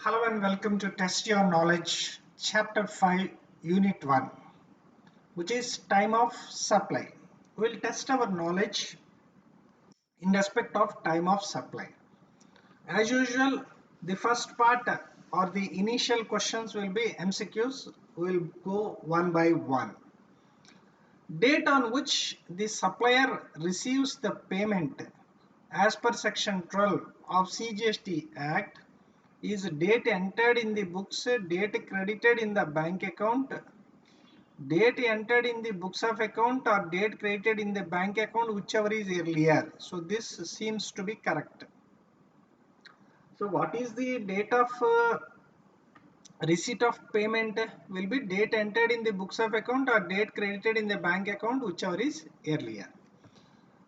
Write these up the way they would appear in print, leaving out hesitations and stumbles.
Hello and welcome to Test Your Knowledge, Chapter 5, Unit 1, which is Time of Supply. We will test our knowledge in respect of time of supply. As usual, the first part or the initial questions will be MCQs. We will go one by one. Date on which the supplier receives the payment as per Section 12 of CGST Act is date entered in the books, date credited in the bank account, date entered in the books of account, or date credited in the bank account, whichever is earlier. So this seems to be correct. So what is the date of receipt of payment? Will be date entered in the books of account or date credited in the bank account, whichever is earlier.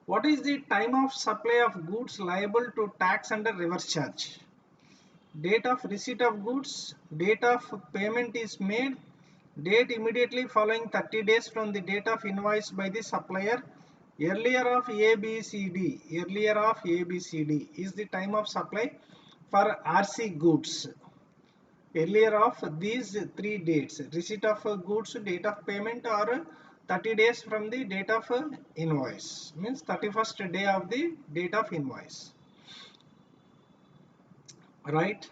What is the time of supply of goods liable to tax under reverse charge? Date of receipt of goods, date of payment is made, date immediately following 30 days from the date of invoice by the supplier, earlier of ABCD, earlier of ABCD is the time of supply for RC goods. Earlier of these three dates, receipt of goods, date of payment, or 30 days from the date of invoice, means 31st day of the date of invoice, right?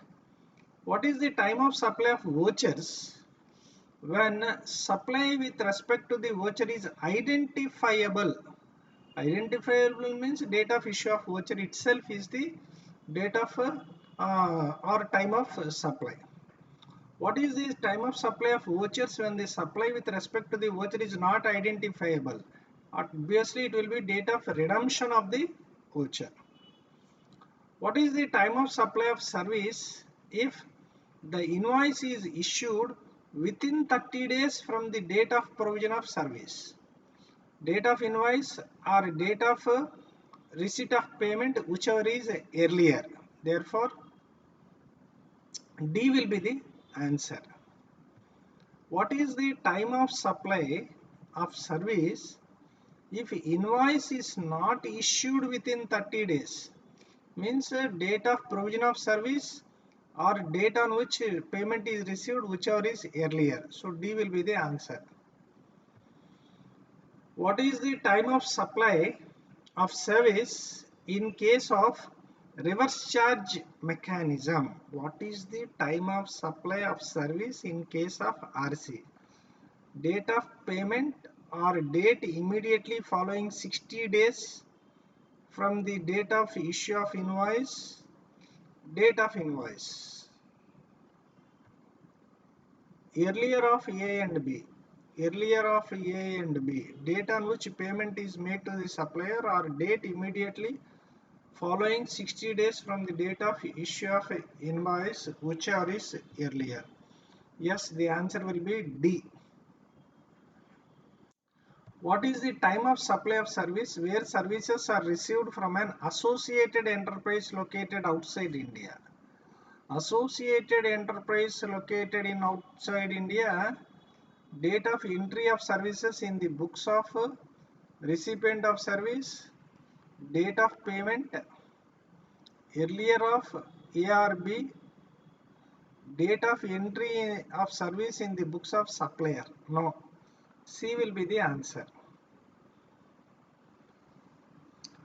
What is the time of supply of vouchers? When supply with respect to the voucher is identifiable. Identifiable means date of issue of voucher itself is the date of or time of supply. What is the time of supply of vouchers when the supply with respect to the voucher is not identifiable? Obviously it will be date of redemption of the voucher. What is the time of supply of service if the invoice is issued within 30 days from the date of provision of service? Date of invoice or date of receipt of payment, whichever is earlier. Therefore, D will be the answer. What is the time of supply of service if invoice is not issued within 30 days? Means date of provision of service or date on which payment is received, whichever is earlier. So D will be the answer. What is the time of supply of service in case of reverse charge mechanism? What is the time of supply of service in case of RC? Date of payment or date immediately following 60 days from the date of issue of invoice, date of invoice, earlier of A and B, earlier of A and B, date on which payment is made to the supplier, or date immediately following 60 days from the date of issue of invoice, whichever is earlier. Yes, the answer will be D. What is the time of supply of service where services are received from an associated enterprise located outside India? Associated enterprise located in outside India, date of entry of services in the books of recipient of service, date of payment, earlier of ARB, date of entry of service in the books of supplier. No, C will be the answer.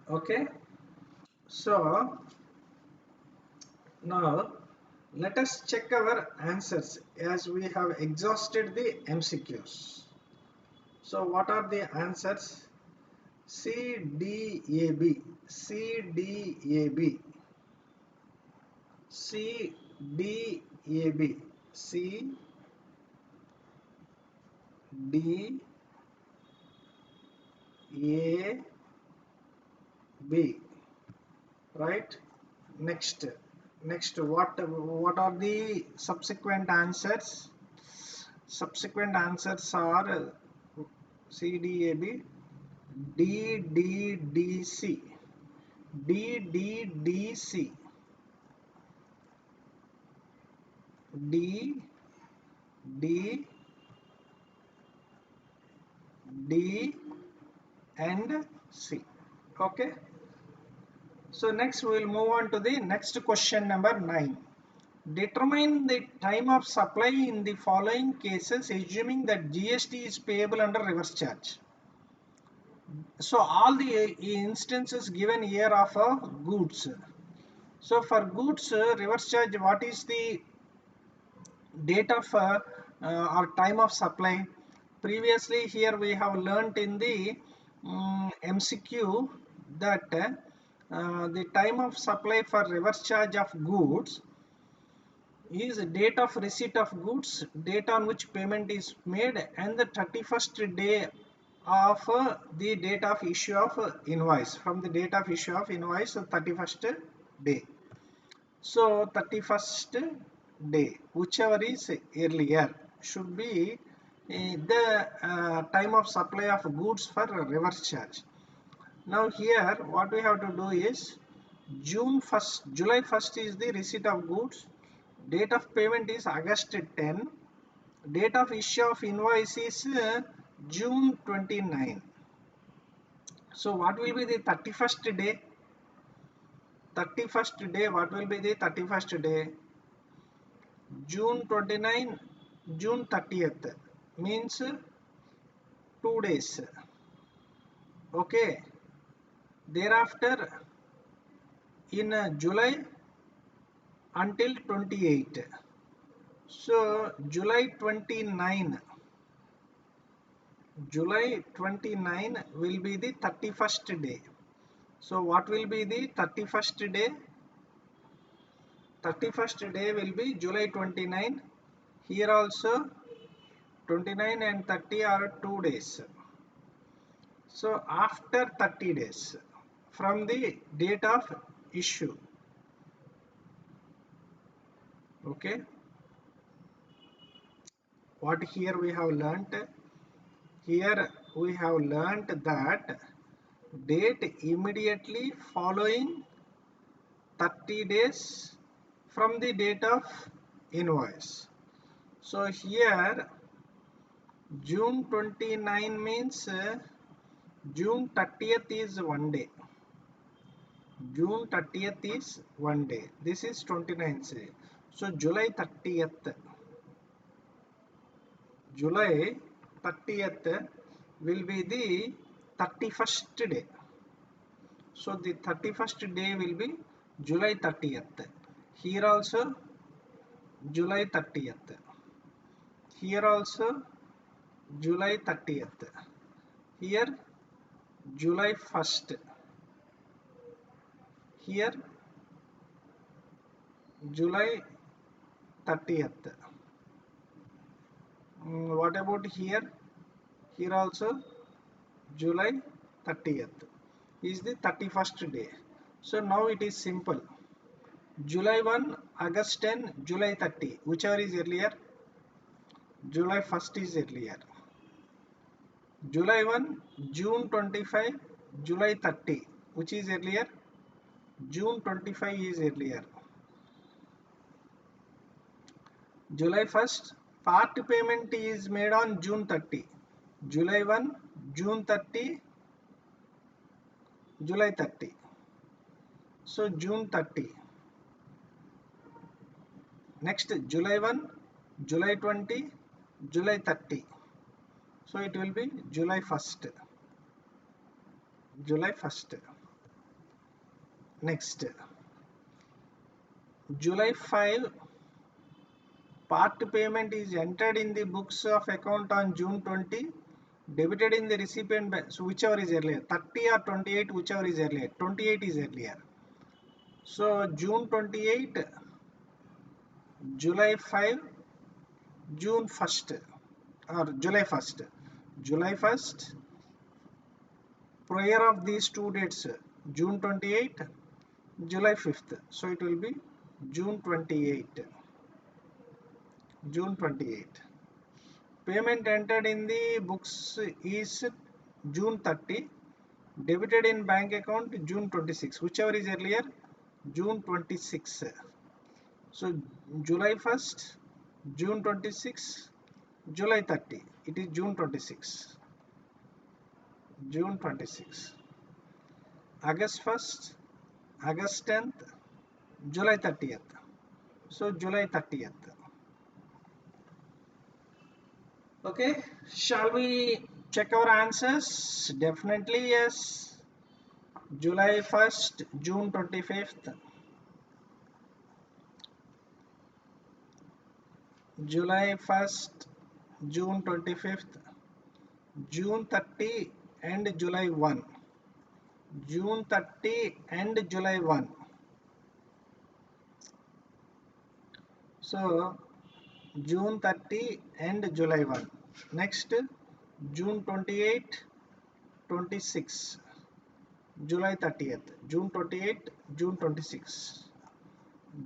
Okay, so now let us check our answers as we have exhausted the MCQs. So what are the answers? C, D, A, B, C, D, A, B, C, D, A, B, C, D, A, B, right? Next, what are the subsequent answers? Subsequent answers are C, D, A, B, D, D, D, C, D, D, D, C, D, D, D, and C. Okay. So next we will move on to the next question number 9. Determine the time of supply in the following cases, assuming that GST is payable under reverse charge. So all the instances given here are for goods. So for goods, reverse charge, what is the date of or time of supply? Previously here we have learnt in the MCQ that the time of supply for reverse charge of goods is date of receipt of goods, date on which payment is made, and the 31st day of the date of issue of invoice. From the date of issue of invoice, 31st day. So 31st day, whichever is earlier, should be the time of supply of goods for reverse charge. Now here what we have to do is July 1st is the receipt of goods, date of payment is August 10, date of issue of invoice is June 29. So what will be the 31st day? 31st day, what will be the 31st day? June 29, June 30th, means 2 days. Okay. Thereafter in July until 28. So July 29 will be the 31st day. So what will be the 31st day? 31st day will be July 29. Here also 29 and 30 are 2 days. So after 30 days from the date of issue. Okay. What here we have learnt? Here we have learnt that date immediately following 30 days from the date of invoice. So here June 29 means June 30th is 1 day. June 30th is 1 day. This is 29th day. So July 30th. July 30th will be the 31st day. So the 31st day will be July 30th. Here also July 30th. Here also July 30th. Here July 1st. Here July 30th. What about here? Here also July 30th is the 31st day. So now it is simple. July 1, August 10, July 30. Whichever is earlier? July 1st is earlier. July 1, June 25, July 30. Which is earlier? June 25 is earlier. July 1st, part payment is made on June 30. July 1, June 30, July 30. So June 30. Next July 1, July 20, July 30. So it will be July 1st. July 1st. Next July 5, part payment is entered in the books of account on June 20, debited in the recipient bank. So whichever is earlier, 30 or 28, whichever is earlier. 28 is earlier. So June 28, July 5, June 1st or July 1st. July 1st, prior of these two dates, June 28, July 5th. So it will be June 28. June 28. Payment entered in the books is June 30. Debited in bank account June 26. Whichever is earlier, June 26. So July 1st, June 26, July 30. It is June 26. June 26. August 1st, August 10th, July 30th. So July 30th. Okay, shall we check our answers? Definitely yes. July 1st, June 25th, July 1st, June 25th, June 30 and July 1. June 30 and July 1. So June 30 and July 1. Next, June 28, 26, July 30th, June 28, June 26,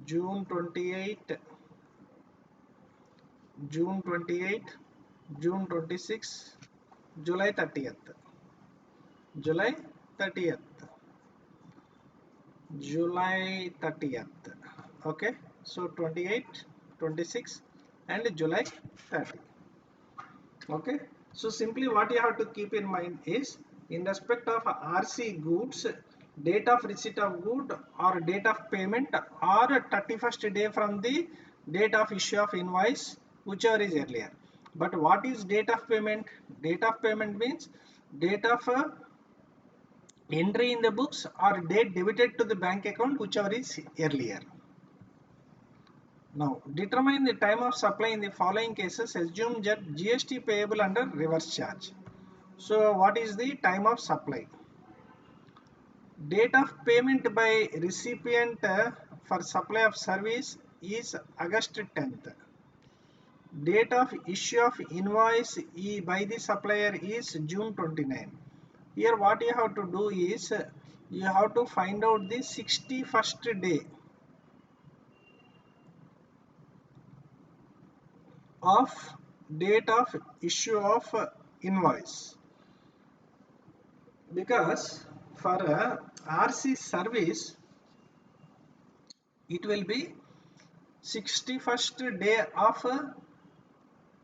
June 28, June 28, June 26, July 30th, July 30th, July 30th. Okay, so 28, 26 and July 30. Okay, so simply what you have to keep in mind is, in respect of RC goods, date of receipt of good or date of payment or 31st day from the date of issue of invoice, whichever is earlier. But what is date of payment? Date of payment means date of entry in the books or date debited to the bank account, whichever is earlier. Now, determine the time of supply in the following cases. Assume that GST payable under reverse charge. So, what is the time of supply? Date of payment by recipient for supply of service is August 10th. Date of issue of invoice by the supplier is June 29. Here, what you have to do is you have to find out the 61st day of date of issue of invoice, because for RC service it will be 61st day of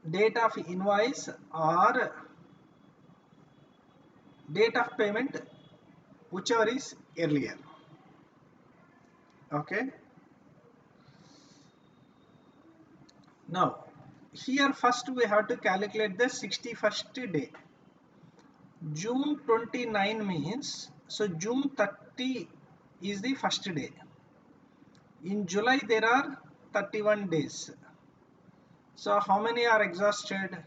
date of invoice or date of payment, whichever is earlier. Okay, now here first we have to calculate the 61st day. June 29 means, so June 30 is the first day. In July there are 31 days. So how many are exhausted?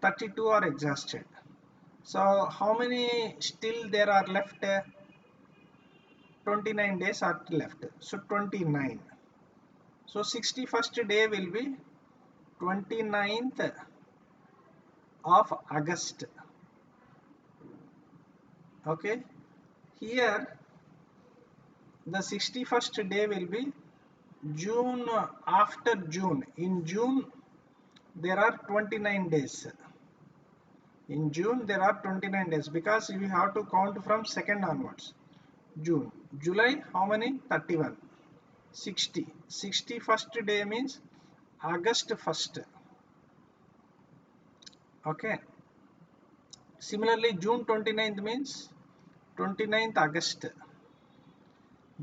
32 are exhausted. So how many still there are left? 29 days are left. So 29. So 61st day will be 29th of August. Okay. Here the 61st day will be June, after June. In June there are 29 days. In June there are 29 days because we have to count from 2nd onwards. June. July how many? 31. 60. 61st day means August 1st. Okay. Similarly, June 29th means 29th August.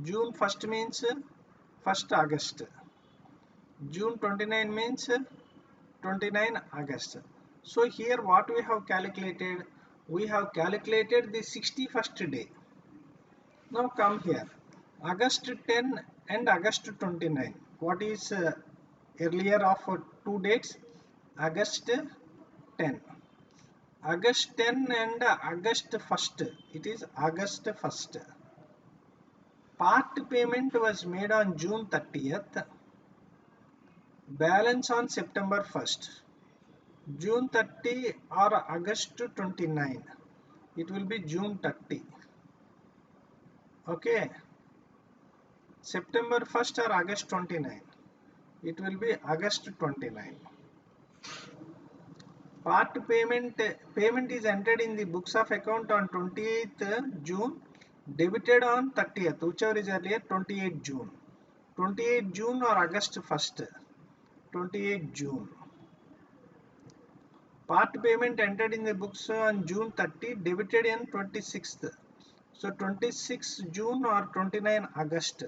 June 1st means 1st August. June 29 means 29 August. So here what we have calculated? We have calculated the 61st day. Now come here. August 10 and August 29. What is earlier of two dates? August 10. August 10 and August 1st. It is August 1st. Part payment was made on June 30th. Balance on September 1st. June 30 or August 29. It will be June 30. Okay. September 1st or August 29. It will be August 29. Part payment is entered in the books of account on 28th June, debited on 30th, whichever is earlier, 28 June. 28 June or August 1st. 28 June. Part payment entered in the books on June 30, debited in 26th. So 26 June or 29 August.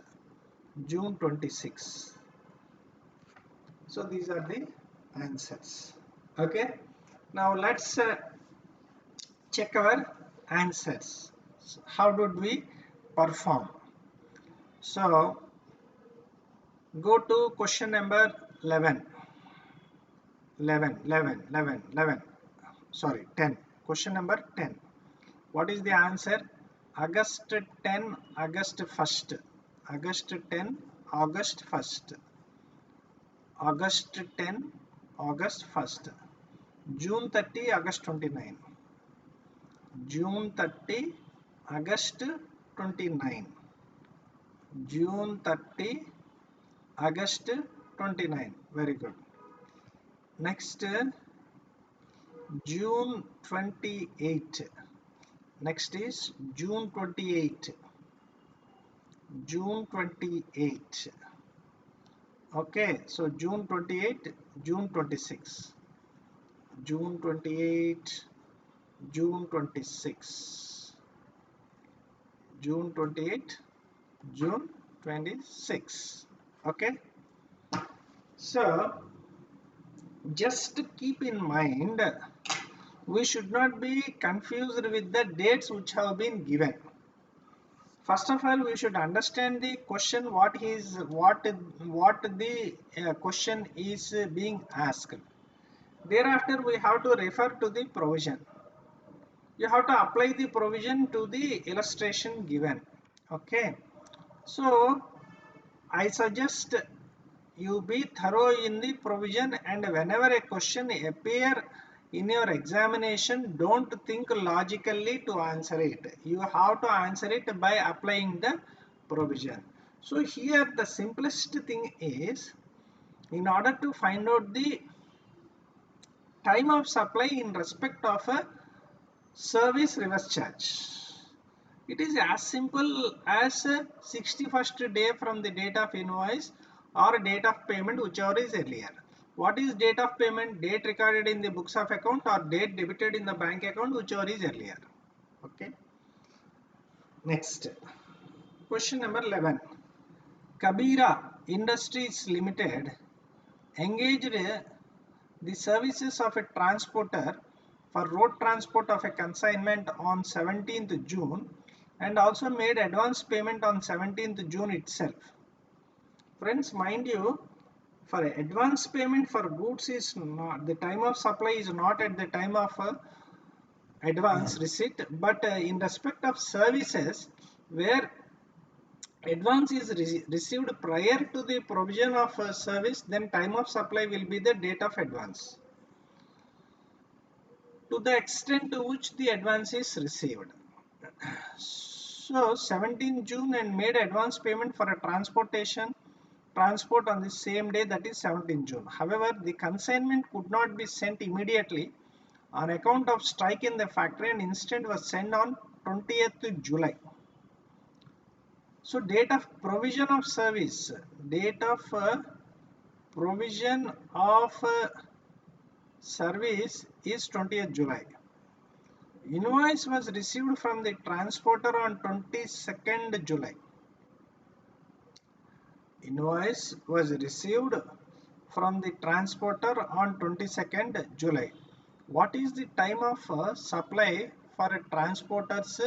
June 26. So these are the answers. Okay, now let's check our answers. So how did we perform? So go to question number 11. 11. Sorry, 10. Question number 10. What is the answer? August 10, August 1st. August 10, August 1st. August 10, August 1st. June 30, August 29. June 30, August 29. June 30, August 29. Very good. Next, June 28. Next is June 28. June 28. Okay, so June 28, June 26. June 28, June 26. June 28, June 26. Okay, so just keep in mind, we should not be confused with the dates which have been given. First of all, we should understand the question, what the question is being asked. Thereafter, we have to refer to the provision. You have to apply the provision to the illustration given. Okay, so I suggest you be thorough in the provision, and whenever a question appear in your examination, don't think logically to answer it. You have to answer it by applying the provision. So here the simplest thing is, in order to find out the time of supply in respect of a service reverse charge, it is as simple as 61st day from the date of invoice or date of payment, whichever is earlier. What is date of payment? Date recorded in the books of account or date debited in the bank account, whichever is earlier. Okay. Next, question number 11. Kabira Industries Limited engaged the services of a transporter for road transport of a consignment on 17th June and also made advance payment on 17th June itself. Friends, mind you, for advance payment for goods is not, the time of supply is not at the time of advance receipt, but in respect of services where advance is received prior to the provision of service, then time of supply will be the date of advance, to the extent to which the advance is received. So 17th June and made advance payment for a transport on the same day, that is 17th June. However, the consignment could not be sent immediately on account of strike in the factory and instead was sent on 20th July. So date of provision of service, date of provision of service is 20th July. Invoice was received from the transporter on 22nd July. Invoice was received from the transporter on 22nd July. What is the time of supply for a transporter's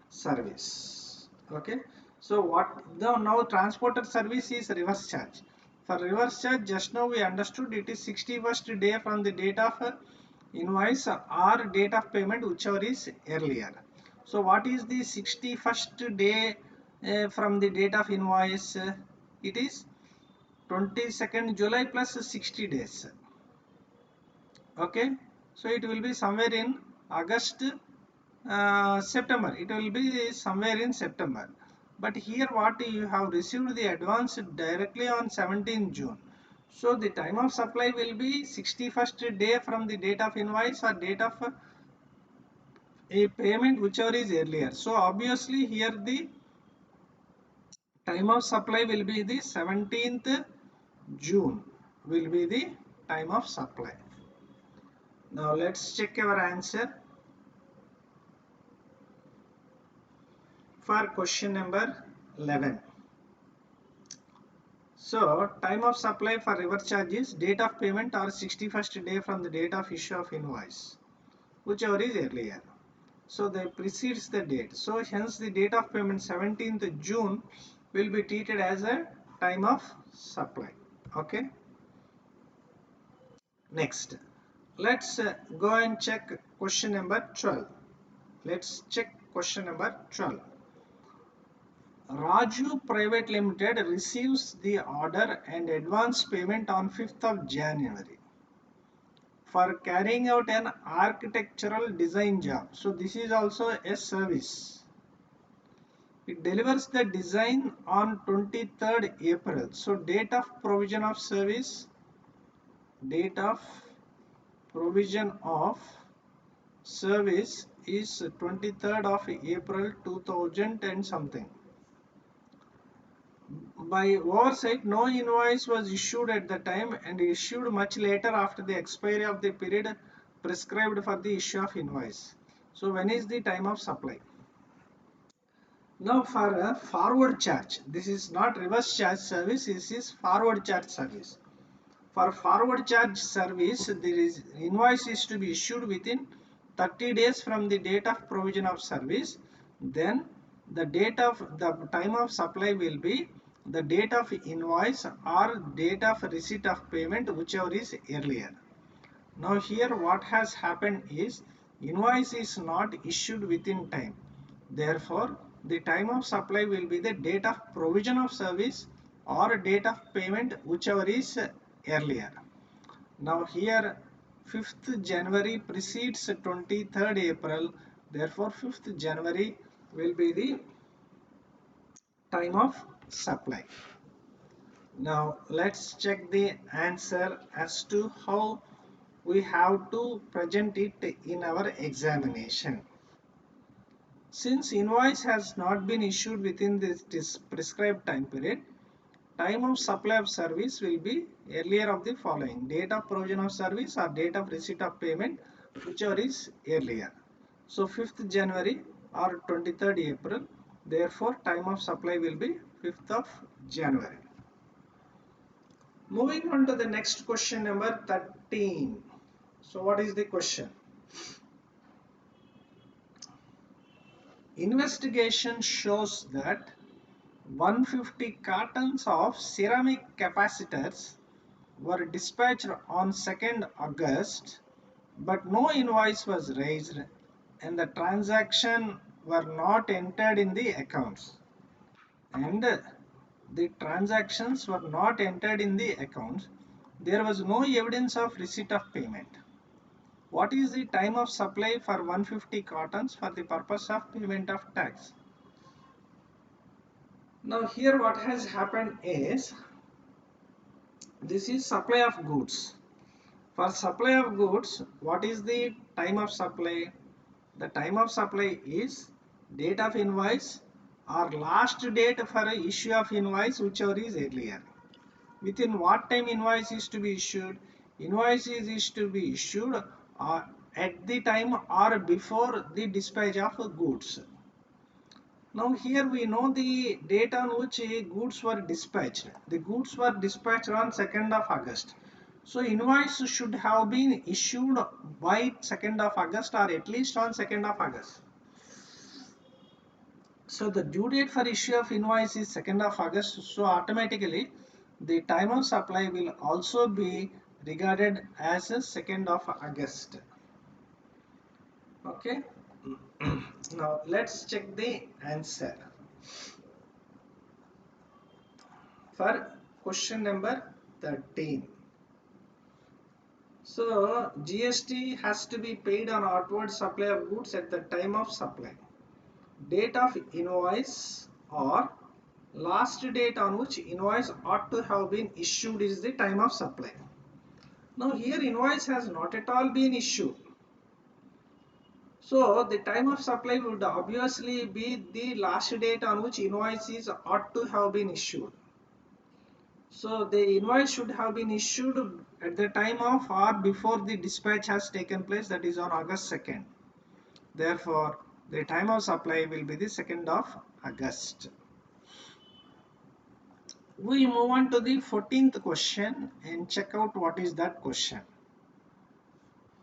service? Okay, so what the now transporter service is reverse charge. For reverse charge, just now we understood it is 61st day from the date of invoice or date of payment, whichever is earlier. So what is the 61st day from the date of invoice? It is 22nd July plus 60 days. Okay, so it will be somewhere in August, September. It will be somewhere in September. But here what you have received the advance directly on 17th June. So the time of supply will be 61st day from the date of invoice or date of a payment, whichever is earlier. So obviously here the time of supply will be the 17th June will be the time of supply. Now let's check our answer for question number 11. So time of supply for reverse charge is date of payment or 61st day from the date of issue of invoice, whichever is earlier. So they precedes the date. So hence the date of payment 17th June will be treated as a time of supply. Okay. Next, let's go and check question number 12. Let's check question number 12. Raju Private Limited receives the order and advance payment on 5th of January for carrying out an architectural design job. So this is also a service. It delivers the design on 23rd April. So date of provision of service, date of provision of service is 23rd of April 2000 and something. By oversight, no invoice was issued at the time and issued much later after the expiry of the period prescribed for the issue of invoice. So when is the time of supply? Now for a forward charge, this is not reverse charge service, this is forward charge service. For forward charge service, there is invoice is to be issued within 30 days from the date of provision of service. Then the time of supply will be the date of invoice or date of receipt of payment, whichever is earlier. Now here what has happened is invoice is not issued within time. Therefore, the time of supply will be the date of provision of service or date of payment, whichever is earlier. Now here 5th January precedes 23rd April, therefore 5th January will be the time of supply. Now let's check the answer as to how we have to present it in our examination. Since invoice has not been issued within this prescribed time period, time of supply of service will be earlier of the following: date of provision of service or date of receipt of payment, whichever is earlier. So 5th January or 23rd April, therefore time of supply will be 5th of January. Moving on to the next question number 13. So what is the question? Investigation shows that 150 cartons of ceramic capacitors were dispatched on 2nd August, but no invoice was raised and the transaction were not entered in the accounts. And the transactions were not entered in the accounts. There was no evidence of receipt of payment. What is the time of supply for 150 cartons for the purpose of payment of tax? Now here what has happened is, this is supply of goods. For supply of goods, what is the time of supply? The time of supply is date of invoice or last date for a issue of invoice, whichever is earlier. Within what time invoice is to be issued? Invoice is to be issued at the time or before the dispatch of goods. Now here we know the date on which goods were dispatched. The goods were dispatched on 2nd of August. So invoice should have been issued by 2nd of August or at least on 2nd of August. So the due date for issue of invoice is 2nd of August. So automatically the time of supply will also be regarded as 2nd of August. Okay. Now let's check the answer for question number 13. So GST has to be paid on outward supply of goods at the time of supply. Date of invoice or last date on which invoice ought to have been issued is the time of supply. Now here invoice has not at all been issued. So the time of supply would obviously be the last date on which invoices ought to have been issued. So the invoice should have been issued at the time of or before the dispatch has taken place, that is on August 2nd. Therefore, the time of supply will be the 2nd of August. We move on to the 14th question and check out what is that question.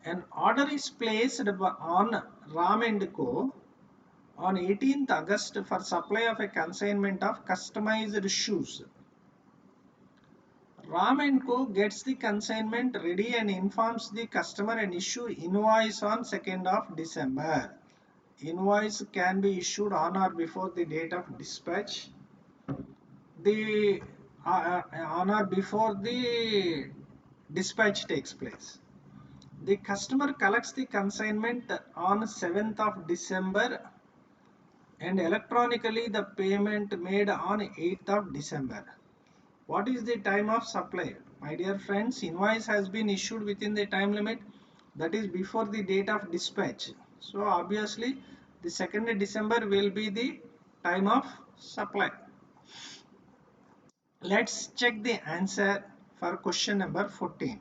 An order is placed on Ram and Co. on 18th August for supply of a consignment of customized shoes. Ram and Co gets the consignment ready and informs the customer and issue invoice on 2nd of December. Invoice can be issued on or before the date of dispatch. The on or before the dispatch takes place. The customer collects the consignment on 7th of December and electronically the payment made on 8th of December. What is the time of supply? My dear friends, invoice has been issued within the time limit, that is before the date of dispatch. So obviously the 2nd December will be the time of supply. Let's check the answer for question number 14.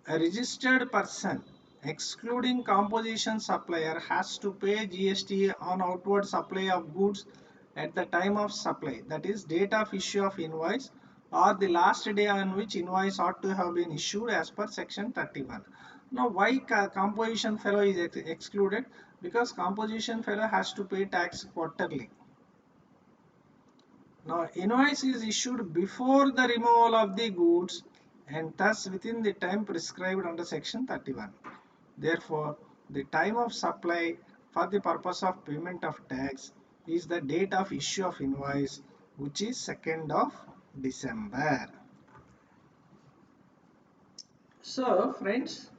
A registered person excluding composition supplier has to pay GST on outward supply of goods at the time of supply, that is date of issue of invoice or the last day on which invoice ought to have been issued as per section 31. Now why composition fellow is excluded? Because composition fellow has to pay tax quarterly. Now invoice is issued before the removal of the goods and thus within the time prescribed under section 31. Therefore, the time of supply for the purpose of payment of tax is the date of issue of invoice, which is 2nd of December. So friends,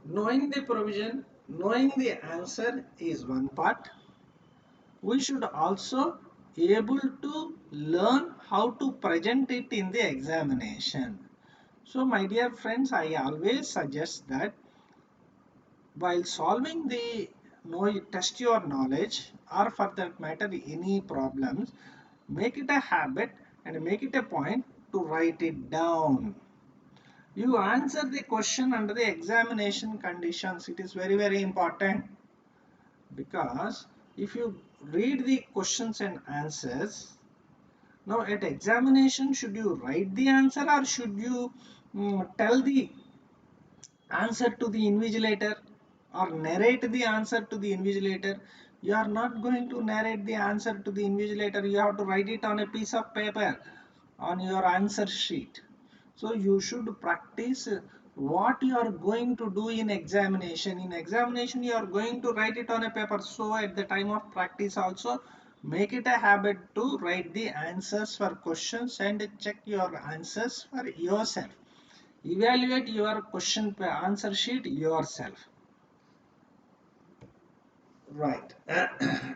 knowing the provision, knowing the answer is one part. We should also able to learn how to present it in the examination. So my dear friends, I always suggest that while solving the test your knowledge or for that matter any problems, make it a habit and make it a point to write it down. You answer the question under the examination conditions. It is very important, because if you read the questions and answers, now at examination should you write the answer or should you tell the answer to the invigilator or narrate the answer to the invigilator? You are not going to narrate the answer to the invigilator. You have to write it on a piece of paper on your answer sheet. So you should practice what you are going to do in examination. In examination you are going to write it on a paper. So at the time of practice also make it a habit to write the answers for questions and check your answers for yourself. Evaluate your question answer sheet yourself. Right.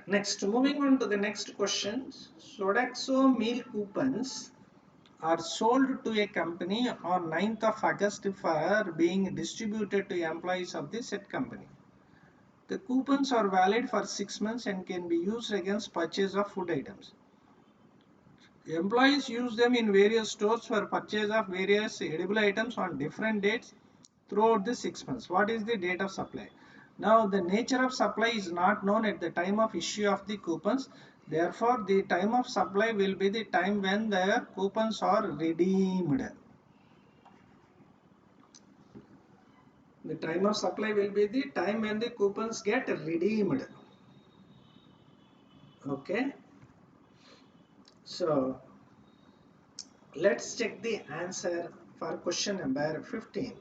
Next, moving on to the next question. Sodexo meal coupons are sold to a company on 9th of August for being distributed to employees of the said company. The coupons are valid for 6 months and can be used against purchase of food items. Employees use them in various stores for purchase of various edible items on different dates throughout the 6 months. What is the date of supply? Now the nature of supply is not known at the time of issue of the coupons. Therefore, the time of supply will be the time when the coupons are redeemed. The time of supply will be the time when the coupons get redeemed. Okay. So let's check the answer for question number 15.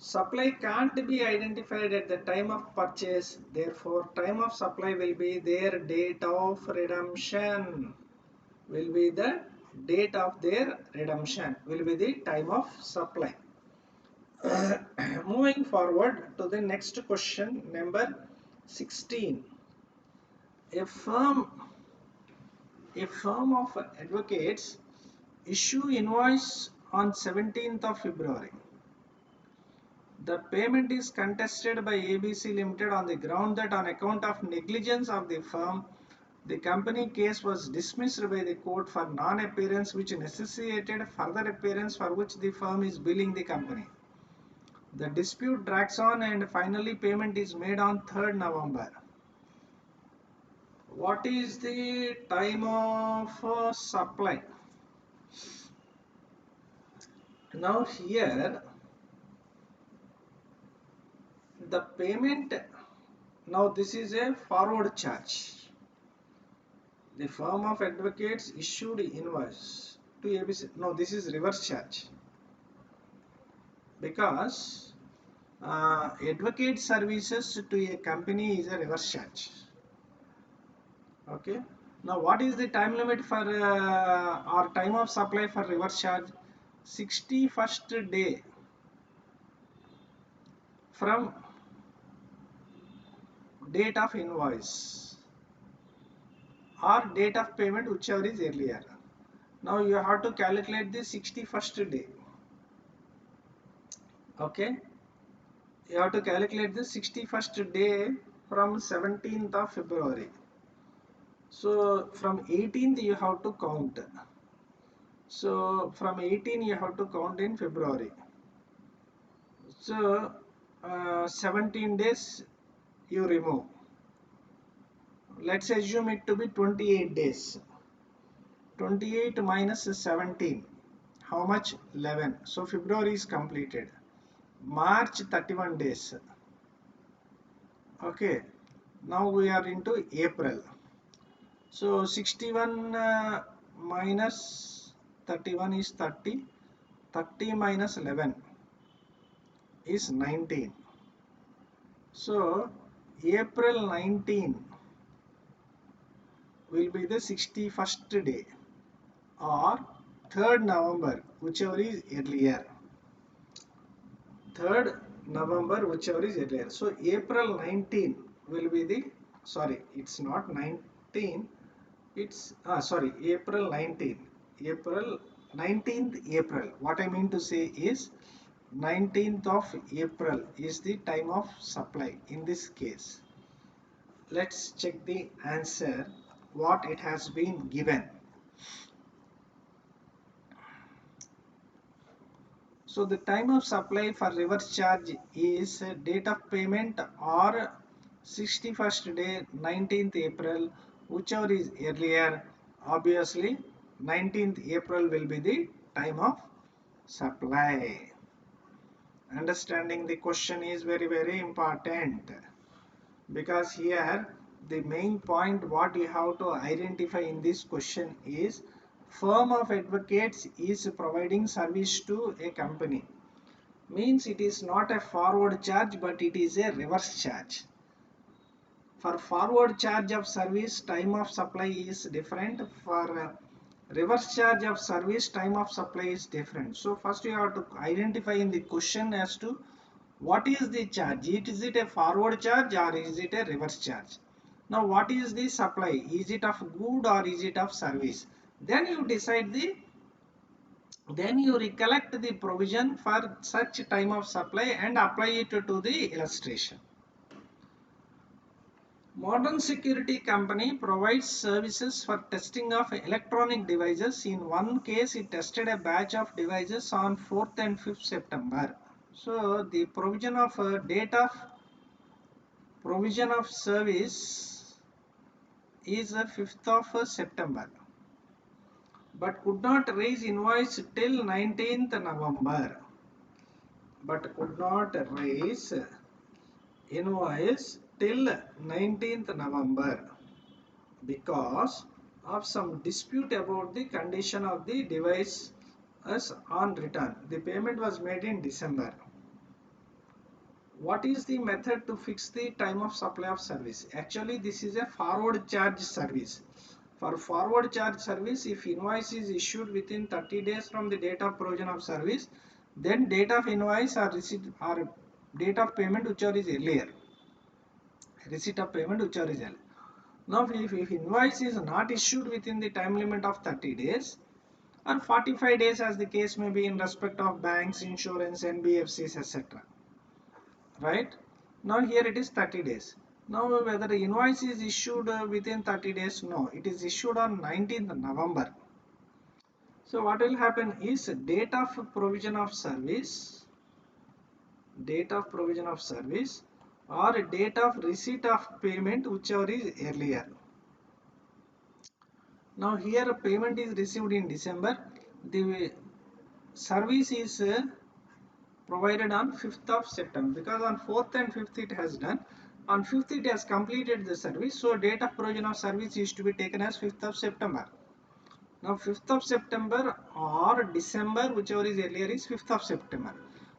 Supply can't be identified at the time of purchase. Therefore, time of supply will be their date of redemption. Will be the date of their redemption. Will be the time of supply. Moving forward to the next question, number 16. A firm of advocates issue invoice on 17th of February. The payment is contested by ABC Limited on the ground that on account of negligence of the firm, the company case was dismissed by the court for non-appearance, which necessitated further appearance for which the firm is billing the company. The dispute drags on and finally payment is made on 3rd November. What is the time of supply? Now here the payment, now this is a forward charge. The firm of advocates issued invoice to ABC. No, this is reverse charge because advocate services to a company is a reverse charge. Okay. Now, what is the time limit for or time of supply for reverse charge? 61st day from date of invoice or date of payment, whichever is earlier. Now you have to calculate the 61st day. Okay. You have to calculate the 61st day from 17th of February. So from 18th you have to count. So from 18 you have to count in February. So 17 days you remove. Let's assume it to be 28 days. 28 minus 17. How much? 11. So February is completed. March 31 days. Okay. Now we are into April. So 61 minus 31 is 30. 30 minus 11 is 19. So April 19 will be the 61st day or 3rd November, whichever is earlier. 3rd November, whichever is earlier. So April 19 will be the, sorry, it's not 19, it's, sorry, April 19. April 19th April. What I mean to say is 19th of April is the time of supply in this case. Let's check the answer, what it has been given. So the time of supply for reverse charge is date of payment or 61st day 19th April, whichever is earlier. Obviously 19th April will be the time of supply. Understanding the question is very important, because here the main point what you have to identify in this question is firm of advocates is providing service to a company, means it is not a forward charge but it is a reverse charge. For forward charge of service, time of supply is different. For reverse charge of service, time of supply is different. So first you have to identify in the question as to what is the charge. Is it a forward charge or is it a reverse charge? Now what is the supply? Is it of good or is it of service? Then you decide the, then you recollect the provision for such time of supply and apply it to the illustration. Modern Security Company provides services for testing of electronic devices. In one case, it tested a batch of devices on 4th and 5th September. So, the provision of date of provision of service is 5th of September, but could not raise invoice till 19th November. But could not raise invoice till 19th November because of some dispute about the condition of the device as on return. The payment was made in December. What is the method to fix the time of supply of service? Actually, this is a forward charge service. For forward charge service, if invoice is issued within 30 days from the date of provision of service, then date of invoice or receipt or date of payment whichever is earlier. Receipt of payment whichever is earlier. Now, if invoice is not issued within the time limit of 30 days or 45 days as the case may be in respect of banks, insurance, NBFCs, etc. Right? Now here it is 30 days. Now whether the invoice is issued within 30 days, no, it is issued on 19th November. So what will happen is date of provision of service, date of provision of service or date of receipt of payment whichever is earlier. Now here payment is received in December. The service is provided on 5th of September, because on 4th and 5th it has done. On 5th it has completed the service, so date of provision of service is to be taken as 5th of September. Now 5th of September or December, whichever is earlier, is 5th of September.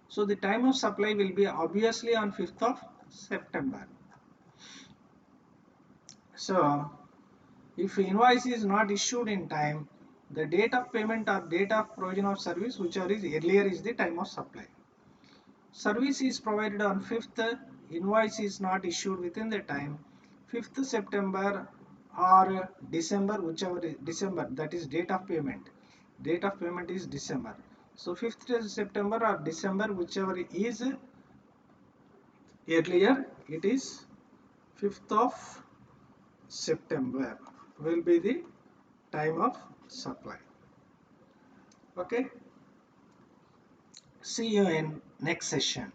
So the time of supply will be obviously on 5th of September. So if invoice is not issued in time, the date of payment or date of provision of service, whichever is earlier, is the time of supply. Service is provided on 5th, invoice is not issued within the time, 5th September or December, whichever is December, that is date of payment. Date of payment is December. So 5th September or December, whichever is earlier, it is 5th of September will be the time of supply. Okay. See you in next session.